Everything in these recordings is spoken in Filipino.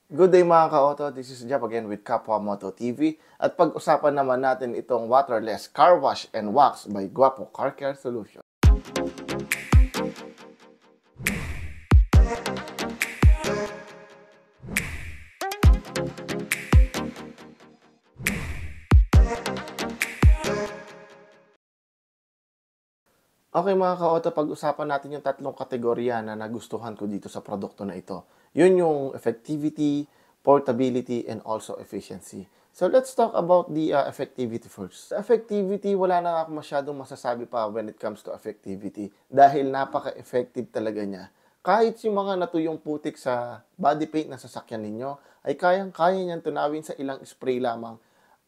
Good day mga ka-auto, this is Jap again with Kapwa Moto TV at pag-usapan naman natin itong waterless car wash and wax by Guapo Car Care Solution. Okay mga ka-auto, pag-usapan natin yung tatlong kategorya na nagustuhan ko dito sa produkto na ito. Yun yung effectivity, portability, and also efficiency. So let's talk about the effectivity first. Sa effectivity, wala na ako masyadong masasabi pa when it comes to effectivity dahil napaka-effective talaga niya. Kahit yung mga natuyong putik sa body paint na sasakyan ninyo, ay kayang-kaya niyan tunawin sa ilang spray lamang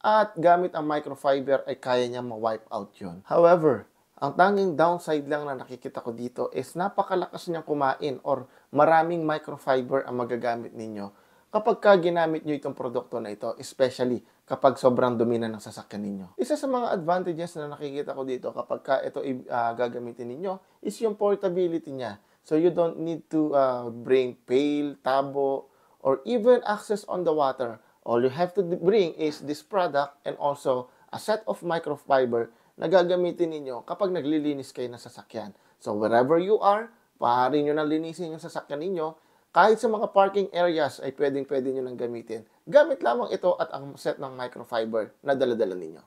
at gamit ang microfiber ay kaya niyang ma-wipe out yun. However, ang tanging downside lang na nakikita ko dito is napakalakas niyang kumain or maraming microfiber ang magagamit ninyo kapag ka ginamit nyo itong produkto na ito, especially kapag sobrang dumi na ng sasakyan ninyo. Isa sa mga advantages na nakikita ko dito kapag ka ito gagamitin ninyo is yung portability niya. So you don't need to bring pail, tabo, or even access on the water. All you have to bring is this product and also a set of microfiber na gagamitin ninyo kapag naglilinis kayo ng sasakyan. So, wherever you are, maaari nyo nang linisin yung sasakyan ninyo. Kahit sa mga parking areas ay pwedeng-pwede nyo nang gamitin. Gamit lamang ito at ang set ng microfiber na dala-dala ninyo.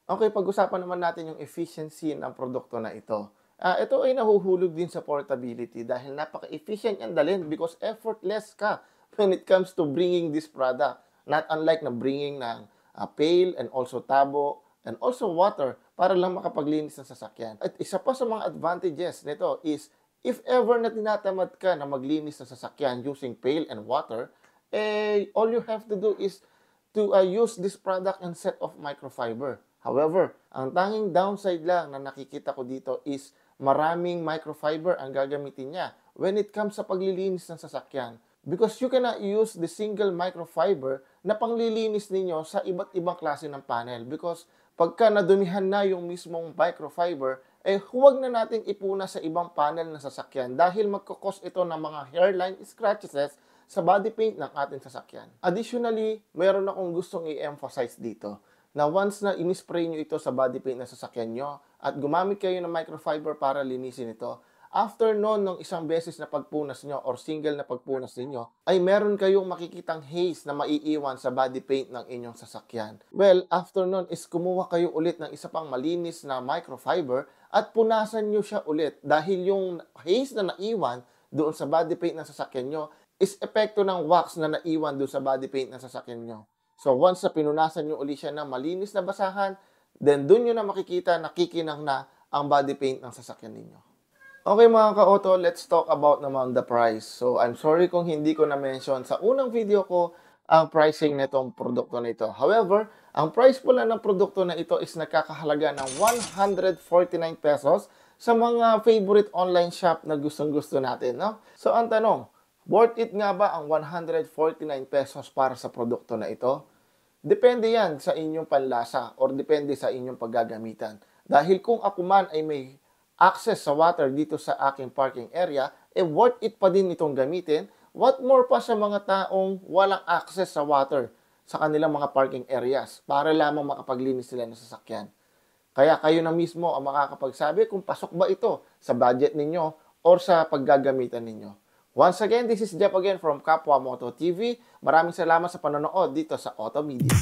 Okay, pag-usapan naman natin yung efficiency ng produkto na ito. Ito ay nahuhulog din sa portability dahil napaka-efficient yan dalhin because effortless ka when it comes to bringing this product. Not unlike na bringing ng pail and also tabo and also water para lang makapaglinis ng sasakyan. At isa pa sa mga advantages nito is if ever na tinatamad ka na maglinis ng sasakyan using pail and water, all you have to do is to use this product and set of microfiber. However, ang tanging downside lang na nakikita ko dito is maraming microfiber ang gagamitin niya when it comes sa paglilinis ng sasakyan. Because you cannot use the single microfiber na panglilinis ninyo sa iba't ibang klase ng panel. Because pagka nadumihan na yung mismong microfiber, huwag na nating ipuna sa ibang panel ng sasakyan dahil magkakos ito ng mga hairline scratches sa body paint ng ating sasakyan. Additionally, meron akong gustong i-emphasize dito na once na inispray nyo ito sa body paint ng sasakyan nyo at gumamit kayo ng microfiber para linisin ito, after ng isang beses na pagpunas nyo or single na pagpunas ninyo, ay meron kayong makikitang haze na maiiwan sa body paint ng inyong sasakyan. Well, after is kumuha kayo ulit ng isa pang malinis na microfiber at punasan nyo siya ulit dahil yung haze na naiwan doon sa body paint ng sasakyan nyo is epekto ng wax na naiwan doon sa body paint ng sasakyan nyo. So once na pinunasan nyo ulit siya ng malinis na basahan, then doon nyo na makikita nakikinang na ang body paint ng sasakyan ninyo. Okay mga ka-auto, let's talk about naman the price. So, I'm sorry kung hindi ko na-mention sa unang video ko ang pricing nitong produkto na ito. However, ang price pala ng produkto na ito is nakakahalaga ng 149 pesos sa mga favorite online shop na gustong-gusto natin, no? So, ang tanong, worth it nga ba ang 149 pesos para sa produkto na ito? Depende yan sa inyong panlasa or depende sa inyong paggagamitan. Dahil kung ako man ay may access sa water dito sa aking parking area, worth it pa din itong gamitin. What more pa sa mga taong walang access sa water sa kanilang mga parking areas para lamang makapaglinis sila ng sasakyan. Kaya kayo na mismo ang makakapagsabi kung pasok ba ito sa budget ninyo or sa paggagamitan ninyo. Once again, this is Jeff again from Kapwa Moto TV. Maraming salamat sa panonood dito sa Auto Media.